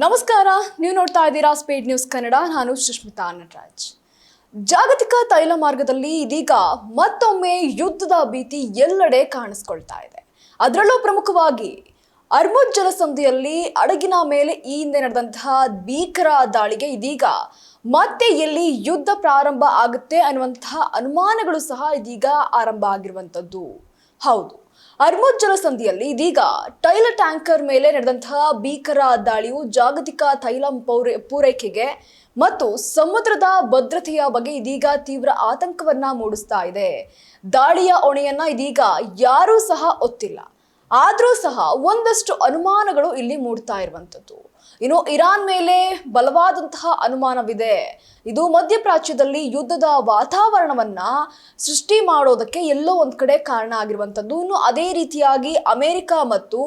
ನಮಸ್ಕಾರ, ನೀವು ನೋಡ್ತಾ ಇದ್ದೀರಾ ಸ್ಪೀಡ್ ನ್ಯೂಸ್ ಕನ್ನಡ. ನಾನು ಸುಷ್ಮಿತಾ ನಟರಾಜ್. ಜಾಗತಿಕ ತೈಲ ಮಾರ್ಗದಲ್ಲಿ ಇದೀಗ ಮತ್ತೊಮ್ಮೆ ಯುದ್ಧದ ಭೀತಿ ಎಲ್ಲೆಡೆ ಕಾಣಿಸ್ಕೊಳ್ತಾ ಇದೆ. ಅದರಲ್ಲೂ ಪ್ರಮುಖವಾಗಿ ಅರ್ಮುಜ್ ಜಲಸಂಧಿಯಲ್ಲಿ ಹಡಗಿನ ಮೇಲೆ ಈ ಹಿಂದೆ ನಡೆದಂತಹ ಭೀಕರ ದಾಳಿಗೆ ಇದೀಗ ಮತ್ತೆ ಎಲ್ಲಿ ಯುದ್ಧ ಪ್ರಾರಂಭ ಆಗುತ್ತೆ ಅನ್ನುವಂತಹ ಅನುಮಾನಗಳು ಸಹ ಇದೀಗ ಆರಂಭ ಆಗಿರುವಂಥದ್ದು. ಹೌದು, ಅರ್ಮುಜ್ ಜಲಸಂಧಿಯಲ್ಲಿ ಇದೀಗ ತೈಲ ಟ್ಯಾಂಕರ್ ಮೇಲೆ ನಡೆದಂತಹ ಭೀಕರ ದಾಳಿಯು ಜಾಗತಿಕ ತೈಲ ಪೂರೈಕೆಗೆ ಮತ್ತು ಸಮುದ್ರದ ಭದ್ರತೆಯ ಬಗ್ಗೆ ಇದೀಗ ತೀವ್ರ ಆತಂಕವನ್ನ ಮೂಡಿಸ್ತಾ ಇದೆ. ದಾಳಿಯ ಹೊಣೆಯನ್ನ ಇದೀಗ ಯಾರೂ ಸಹ ಒತ್ತಿಲ್ಲ. ಆದರೂ ಸಹ ಒಂದಷ್ಟು ಅನುಮಾನಗಳು ಇಲ್ಲಿ ಮೂಡ್ತಾ ಇರುವಂಥದ್ದು. ಇನ್ನು ಇರಾನ್ ಮೇಲೆ ಬಲವಾದಂತಹ ಅನುಮಾನವಿದೆ. ಇದು ಮಧ್ಯಪ್ರಾಚ್ಯದಲ್ಲಿ ಯುದ್ಧದ ವಾತಾವರಣವನ್ನ ಸೃಷ್ಟಿ ಮಾಡೋದಕ್ಕೆ ಎಲ್ಲೋ ಒಂದ್ ಕಡೆ ಕಾರಣ ಆಗಿರುವಂಥದ್ದು. ಇನ್ನು ಅದೇ ರೀತಿಯಾಗಿ ಅಮೆರಿಕ ಮತ್ತು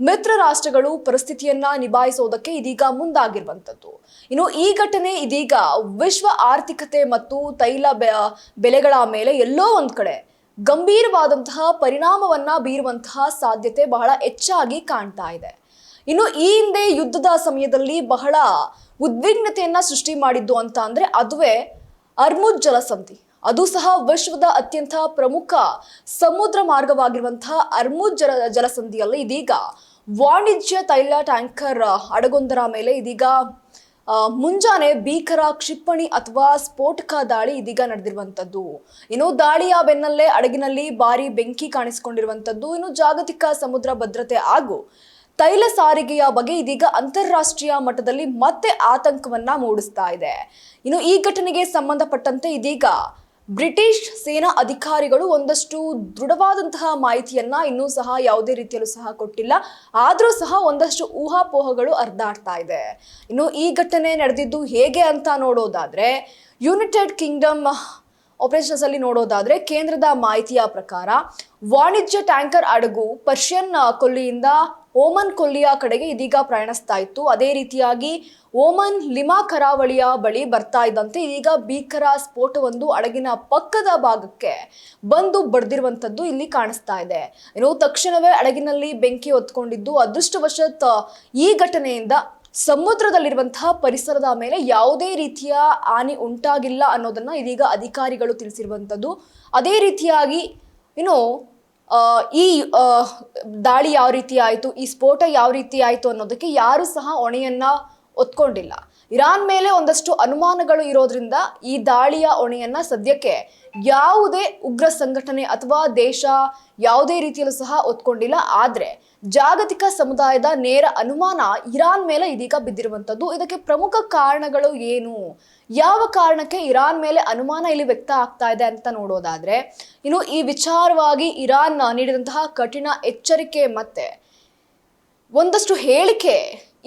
ಮಿತ್ರ ರಾಷ್ಟ್ರಗಳು ಪರಿಸ್ಥಿತಿಯನ್ನ ನಿಭಾಯಿಸೋದಕ್ಕೆ ಇದೀಗ ಮುಂದಾಗಿರುವಂಥದ್ದು. ಇನ್ನು ಈ ಘಟನೆ ಇದೀಗ ವಿಶ್ವ ಆರ್ಥಿಕತೆ ಮತ್ತು ತೈಲ ಬೆಲೆಗಳ ಮೇಲೆ ಎಲ್ಲೋ ಒಂದ್ ಕಡೆ ಗಂಭೀರವಾದಂತಹ ಪರಿಣಾಮವನ್ನ ಬೀರುವಂತಹ ಸಾಧ್ಯತೆ ಬಹಳ ಹೆಚ್ಚಾಗಿ ಕಾಣ್ತಾ ಇದೆ. ಇನ್ನು ಈ ಹಿಂದೆ ಯುದ್ಧದ ಸಮಯದಲ್ಲಿ ಬಹಳ ಉದ್ವಿಗ್ನತೆಯನ್ನ ಸೃಷ್ಟಿ ಮಾಡಿದ್ದು ಅಂತ ಅಂದ್ರೆ ಅದುವೇ ಅರ್ಮುಜ್ ಜಲಸಂಧಿ. ಅದು ಸಹ ವಿಶ್ವದ ಅತ್ಯಂತ ಪ್ರಮುಖ ಸಮುದ್ರ ಮಾರ್ಗವಾಗಿರುವಂತಹ ಅರ್ಮುಜ್ ಜಲಸಂಧಿಯಲ್ಲಿ ಇದೀಗ ವಾಣಿಜ್ಯ ತೈಲ ಟ್ಯಾಂಕರ್ ಹಡಗೊಂದರ ಮೇಲೆ ಇದೀಗ ಮುಂಜಾನೆ ಭೀಕರ ಕ್ಷಿಪಣಿ ಅಥವಾ ಸ್ಫೋಟಕ ದಾಳಿ ಇದೀಗ ನಡೆದಿರುವಂಥದ್ದು. ಇನ್ನು ದಾಳಿಯ ಬೆನ್ನಲ್ಲೇ ಹಡಗಿನಲ್ಲಿ ಭಾರಿ ಬೆಂಕಿ ಕಾಣಿಸಿಕೊಂಡಿರುವಂಥದ್ದು. ಇನ್ನು ಜಾಗತಿಕ ಸಮುದ್ರ ಭದ್ರತೆ ಹಾಗೂ ತೈಲ ಸಾರಿಗೆಯ ಬಗ್ಗೆ ಇದೀಗ ಅಂತಾರಾಷ್ಟ್ರೀಯ ಮಟ್ಟದಲ್ಲಿ ಮತ್ತೆ ಆತಂಕವನ್ನ ಮೂಡಿಸ್ತಾ ಇದೆ. ಇನ್ನು ಈ ಘಟನೆಗೆ ಸಂಬಂಧಪಟ್ಟಂತೆ ಇದೀಗ ಬ್ರಿಟಿಷ್ ಸೇನಾ ಅಧಿಕಾರಿಗಳು ಒಂದಷ್ಟು ದೃಢವಾದಂತಹ ಮಾಹಿತಿಯನ್ನ ಇನ್ನೂ ಸಹ ಯಾವುದೇ ರೀತಿಯಲ್ಲೂ ಸಹ ಕೊಟ್ಟಿಲ್ಲ. ಆದರೂ ಸಹ ಒಂದಷ್ಟು ಊಹಾಪೋಹಗಳು ಹರಿದಾಡ್ತಾ ಇದೆ. ಇನ್ನು ಈ ಘಟನೆ ನಡೆದಿದ್ದು ಹೇಗೆ ಅಂತ ನೋಡೋದಾದ್ರೆ, ಯುನೈಟೆಡ್ ಕಿಂಗ್ಡಮ್ ಆಪರೇಷನ್ಸ್ ಅಲ್ಲಿ ನೋಡೋದಾದ್ರೆ ಕೇಂದ್ರದ ಮಾಹಿತಿಯ ಪ್ರಕಾರ ವಾಣಿಜ್ಯ ಟ್ಯಾಂಕರ್ ಹಡಗು ಪರ್ಷಿಯನ್ ಕೊಲ್ಲಿಯಿಂದ ಓಮನ್ ಕೊಲ್ಲಿಯ ಕಡೆಗೆ ಇದೀಗ ಪ್ರಯಾಣಿಸ್ತಾ ಇತ್ತು. ಅದೇ ರೀತಿಯಾಗಿ ಓಮನ್ ಲಿಮಾ ಕರಾವಳಿಯ ಬಳಿ ಬರ್ತಾ ಇದ್ದಂತೆ ಇದೀಗ ಭೀಕರ ಸ್ಫೋಟವೊಂದು ಹಡಗಿನ ಪಕ್ಕದ ಭಾಗಕ್ಕೆ ಬಂದು ಬಡ್ದಿರುವಂತದ್ದು ಇಲ್ಲಿ ಕಾಣಿಸ್ತಾ ಇದೆ. ಇನ್ನು ತಕ್ಷಣವೇ ಹಡಗಿನಲ್ಲಿ ಬೆಂಕಿ ಹೊತ್ಕೊಂಡಿದ್ದು, ಅದೃಷ್ಟವಶಾತ್ ಈ ಘಟನೆಯಿಂದ ಸಮುದ್ರದಲ್ಲಿರುವಂತಹ ಪರಿಸರದ ಮೇಲೆ ಯಾವುದೇ ರೀತಿಯ ಹಾನಿ ಉಂಟಾಗಿಲ್ಲ ಅನ್ನೋದನ್ನ ಇದೀಗ ಅಧಿಕಾರಿಗಳು ತಿಳಿಸಿರುವಂಥದ್ದು. ಅದೇ ರೀತಿಯಾಗಿ ಇನ್ನು ಈ ದಾಳಿ ಯಾವ ರೀತಿ ಆಯಿತು, ಈ ಸ್ಫೋಟ ಯಾವ ರೀತಿ ಆಯಿತು ಅನ್ನೋದಕ್ಕೆ ಯಾರು ಸಹ ಹೊಣೆಯನ್ನ ಒತ್ಕೊಂಡಿಲ್ಲ. ಇರಾನ್ ಮೇಲೆ ಒಂದಷ್ಟು ಅನುಮಾನಗಳು ಇರೋದ್ರಿಂದ ಈ ದಾಳಿಯ ಹೊಣೆಯನ್ನ ಸದ್ಯಕ್ಕೆ ಯಾವುದೇ ಉಗ್ರ ಸಂಘಟನೆ ಅಥವಾ ದೇಶ ಯಾವುದೇ ರೀತಿಯಲ್ಲೂ ಸಹ ಒತ್ಕೊಂಡಿಲ್ಲ. ಆದ್ರೆ ಜಾಗತಿಕ ಸಮುದಾಯದ ನೇರ ಅನುಮಾನ ಇರಾನ್ ಮೇಲೆ ಇದೀಗ ಬಿದ್ದಿರುವಂಥದ್ದು. ಇದಕ್ಕೆ ಪ್ರಮುಖ ಕಾರಣಗಳು ಏನು, ಯಾವ ಕಾರಣಕ್ಕೆ ಇರಾನ್ ಮೇಲೆ ಅನುಮಾನ ಇಲ್ಲಿ ವ್ಯಕ್ತ ಆಗ್ತಾ ಇದೆ ಅಂತ ನೋಡೋದಾದ್ರೆ, ಇನ್ನು ಈ ವಿಚಾರವಾಗಿ ಇರಾನ್ ನೀಡಿದಂತಹ ಕಠಿಣ ಎಚ್ಚರಿಕೆ ಮತ್ತೆ ಒಂದಷ್ಟು ಹೇಳಿಕೆ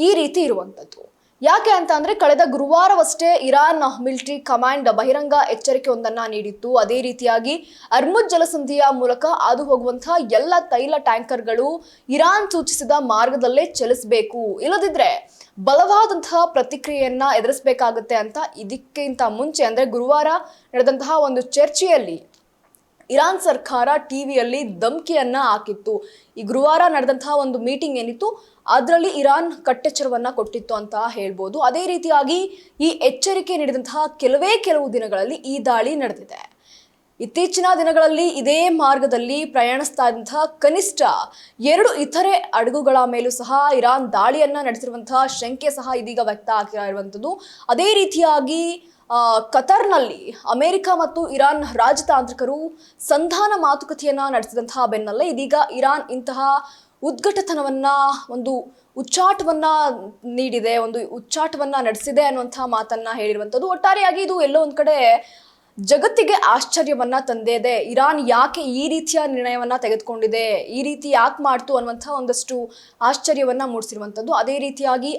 ಈ ರೀತಿ ಇರುವಂಥದ್ದು. ಯಾಕೆ ಅಂತ ಅಂದ್ರೆ ಕಳೆದ ಗುರುವಾರವಷ್ಟೇ ಇರಾನ್ ಮಿಲಿಟರಿ ಕಮಾಂಡ್ ಬಹಿರಂಗ ಎಚ್ಚರಿಕೆ ಒಂದನ್ನ ನೀಡಿತ್ತು. ಅದೇ ರೀತಿಯಾಗಿ ಅರ್ಮುಜ್ ಜಲಸಂಧಿಯ ಮೂಲಕ ಹಾದು ಹೋಗುವಂತಹ ಎಲ್ಲ ತೈಲ ಟ್ಯಾಂಕರ್ಗಳು ಇರಾನ್ ಸೂಚಿಸಿದ ಮಾರ್ಗದಲ್ಲೇ ಚಲಿಸಬೇಕು, ಇಲ್ಲದಿದ್ರೆ ಬಲವಾದಂತಹ ಪ್ರತಿಕ್ರಿಯೆಯನ್ನ ಎದುರಿಸಬೇಕಾಗುತ್ತೆ ಅಂತ ಇದಕ್ಕಿಂತ ಮುಂಚೆ ಅಂದ್ರೆ ಗುರುವಾರ ನಡೆದಂತಹ ಒಂದು ಚರ್ಚೆಯಲ್ಲಿ ಇರಾನ್ ಸರ್ಕಾರ ಟಿವಿಯಲ್ಲಿ ಧಮ್ಕಿಯನ್ನ ಹಾಕಿತ್ತು. ಈ ಗುರುವಾರ ನಡೆದಂತಹ ಒಂದು ಮೀಟಿಂಗ್ ಏನಿತ್ತು ಅದರಲ್ಲಿ ಇರಾನ್ ಕಟ್ಟೆಚ್ಚರವನ್ನ ಕೊಟ್ಟಿತ್ತು ಅಂತ ಹೇಳ್ಬೋದು. ಅದೇ ರೀತಿಯಾಗಿ ಈ ಎಚ್ಚರಿಕೆ ನೀಡಿದಂತಹ ಕೆಲವು ದಿನಗಳಲ್ಲಿ ಈ ದಾಳಿ ನಡೆದಿದೆ. ಇತ್ತೀಚಿನ ದಿನಗಳಲ್ಲಿ ಇದೇ ಮಾರ್ಗದಲ್ಲಿ ಪ್ರಯಾಣಿಸ್ತಾ ಇದ್ದಂತಹ ಕನಿಷ್ಠ 2 ಇತರೆ ಹಡಗುಗಳ ಮೇಲೂ ಸಹ ಇರಾನ್ ದಾಳಿಯನ್ನ ನಡೆಸಿರುವಂತಹ ಶಂಕೆ ಸಹ ಇದೀಗ ವ್ಯಕ್ತ ಆಗಿರುವಂಥದ್ದು. ಅದೇ ರೀತಿಯಾಗಿ ಕತಾರ್ನಲ್ಲಿ ಅಮೆರಿಕ ಮತ್ತು ಇರಾನ್ ರಾಜತಾಂತ್ರಿಕರು ಸಂಧಾನ ಮಾತುಕತೆಯನ್ನ ನಡೆಸಿದಂತಹ ಬೆನ್ನಲ್ಲೇ ಇದೀಗ ಇರಾನ್ ಇಂತಹ ಉದ್ಘಟತನವನ್ನ ಒಂದು ಉಚ್ಚಾಟವನ್ನ ನೀಡಿದೆ, ಒಂದು ಉಚ್ಚಾಟವನ್ನ ನಡೆಸಿದೆ ಅನ್ನುವಂತಹ ಮಾತನ್ನ ಹೇಳಿರುವಂಥದ್ದು. ಒಟ್ಟಾರೆಯಾಗಿ ಇದು ಎಲ್ಲೋ ಒಂದ್ ಕಡೆ ಜಗತ್ತಿಗೆ ಆಶ್ಚರ್ಯವನ್ನ ತಂದಿದೆ. ಇರಾನ್ ಯಾಕೆ ಈ ರೀತಿಯ ನಿರ್ಣಯವನ್ನ ತೆಗೆದುಕೊಂಡಿದೆ, ಈ ರೀತಿ ಯಾಕೆ ಮಾಡ್ತು ಅನ್ನುವಂತಹ ಒಂದಷ್ಟು ಆಶ್ಚರ್ಯವನ್ನ ಮೂಡಿಸಿರುವಂಥದ್ದು. ಅದೇ ರೀತಿಯಾಗಿ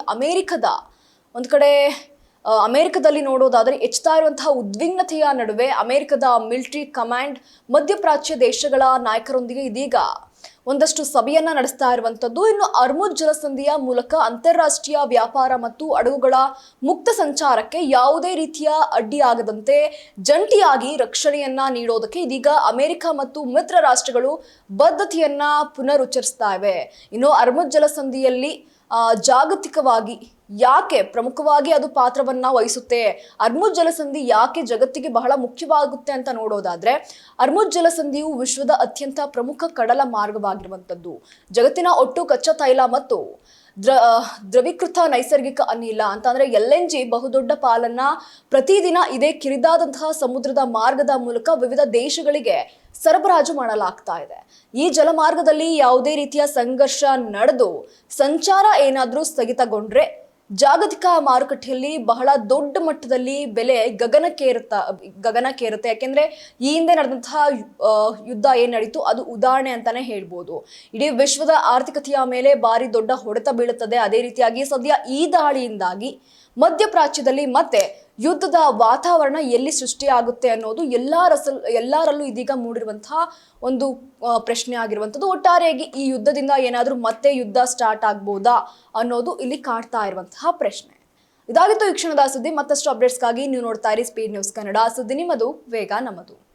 ಅಮೆರಿಕದಲ್ಲಿ ನೋಡೋದಾದ್ರೆ ಹೆಚ್ಚುತ್ತಾ ಇರುವಂತಹ ಉದ್ವಿಗ್ನತೆಯ ನಡುವೆ ಅಮೆರಿಕದ ಮಿಲಿಟರಿ ಕಮಾಂಡ್ ಮಧ್ಯಪ್ರಾಚ್ಯ ದೇಶಗಳ ನಾಯಕರೊಂದಿಗೆ ಇದೀಗ ಒಂದಷ್ಟು ಸಭೆಯನ್ನ ನಡೆಸ್ತಾ ಇರುವಂಥದ್ದು. ಇನ್ನು ಅರ್ಮುಜ್ ಜಲಸಂಧಿಯ ಮೂಲಕ ಅಂತಾರಾಷ್ಟ್ರೀಯ ವ್ಯಾಪಾರ ಮತ್ತು ಹಡಗುಗಳ ಮುಕ್ತ ಸಂಚಾರಕ್ಕೆ ಯಾವುದೇ ರೀತಿಯ ಅಡ್ಡಿಯಾಗದಂತೆ ಜಂಟಿಯಾಗಿ ರಕ್ಷಣೆಯನ್ನ ನೀಡೋದಕ್ಕೆ ಇದೀಗ ಅಮೆರಿಕ ಮತ್ತು ಮಿತ್ರ ರಾಷ್ಟ್ರಗಳು ಬದ್ಧತೆಯನ್ನ ಪುನರುಚ್ಚರಿಸ್ತಾ ಇವೆ. ಇನ್ನು ಅರ್ಮುಜ್ ಜಲಸಂಧಿಯಲ್ಲಿ ಜಾಗತಿಕವಾಗಿ ಯಾಕೆ ಪ್ರಮುಖವಾಗಿ ಅದು ಪಾತ್ರವನ್ನ ವಹಿಸುತ್ತೆ, ಅರ್ಮುಜ್ ಜಲಸಂಧಿ ಯಾಕೆ ಜಗತ್ತಿಗೆ ಬಹಳ ಮುಖ್ಯವಾಗುತ್ತೆ ಅಂತ ನೋಡೋದಾದ್ರೆ, ಅರ್ಮುಜ್ ಜಲಸಂಧಿಯು ವಿಶ್ವದ ಅತ್ಯಂತ ಪ್ರಮುಖ ಕಡಲ ಮಾರ್ಗವಾಗಿರುವಂತದ್ದು. ಜಗತ್ತಿನ ಒಟ್ಟು ಕಚ್ಚಾ ತೈಲ ಮತ್ತು ದ್ರವೀಕೃತ ನೈಸರ್ಗಿಕ ಅನಿಲ ಅಂತಂದ್ರೆ LNG ಬಹುದೊಡ್ಡ ಪಾಲನ್ನ ಪ್ರತಿದಿನ ಇದೇ ಕಿರಿದಾದಂತಹ ಸಮುದ್ರದ ಮಾರ್ಗದ ಮೂಲಕ ವಿವಿಧ ದೇಶಗಳಿಗೆ ಸರಬರಾಜು ಮಾಡಲಾಗ್ತಾ ಇದೆ. ಈ ಜಲಮಾರ್ಗದಲ್ಲಿ ಯಾವುದೇ ರೀತಿಯ ಸಂಘರ್ಷ ನಡೆದು ಸಂಚಾರ ಏನಾದ್ರೂ ಸ್ಥಗಿತಗೊಂಡ್ರೆ ಜಾಗತಿಕ ಮಾರುಕಟ್ಟೆಯಲ್ಲಿ ಬಹಳ ದೊಡ್ಡ ಮಟ್ಟದಲ್ಲಿ ಬೆಲೆ ಗಗನಕ್ಕೇರುತ್ತೆ. ಯಾಕೆಂದ್ರೆ ಈ ಹಿಂದೆ ನಡೆದಂತಹ ಯುದ್ಧ ಏನ್ ನಡೀತು ಅದು ಉದಾಹರಣೆ ಅಂತಾನೆ ಹೇಳ್ಬೋದು. ಇಡೀ ವಿಶ್ವದ ಆರ್ಥಿಕತೆಯ ಮೇಲೆ ಭಾರಿ ದೊಡ್ಡ ಹೊಡೆತ ಬೀಳುತ್ತದೆ. ಅದೇ ರೀತಿಯಾಗಿ ಸದ್ಯ ಈ ದಾಳಿಯಿಂದಾಗಿ ಮಧ್ಯಪ್ರಾಚ್ಯದಲ್ಲಿ ಮತ್ತೆ ಯುದ್ಧದ ವಾತಾವರಣ ಎಲ್ಲಿ ಸೃಷ್ಟಿಯಾಗುತ್ತೆ ಅನ್ನೋದು ಎಲ್ಲರಲ್ಲೂ ಇದೀಗ ಮೂಡಿರುವಂತಹ ಒಂದು ಪ್ರಶ್ನೆ ಆಗಿರುವಂಥದ್ದು. ಒಟ್ಟಾರೆಯಾಗಿ ಈ ಯುದ್ಧದಿಂದ ಏನಾದರೂ ಮತ್ತೆ ಯುದ್ಧ ಸ್ಟಾರ್ಟ್ ಆಗ್ಬೋದಾ ಅನ್ನೋದು ಇಲ್ಲಿ ಕಾಡ್ತಾ ಇರುವಂತಹ ಪ್ರಶ್ನೆ. ಇದಾಗಿತ್ತು ಈ ಕ್ಷಣದ ಸುದ್ದಿ. ಮತ್ತಷ್ಟು ಅಪ್ಡೇಟ್ಸ್ಗಾಗಿ ನೀವು ನೋಡ್ತಾ ಇರಿ ಸ್ಪೀಡ್ ನ್ಯೂಸ್ ಕನ್ನಡ. ಸುದ್ದಿ ನಿಮ್ಮದು, ವೇಗ ನಮ್ಮದು.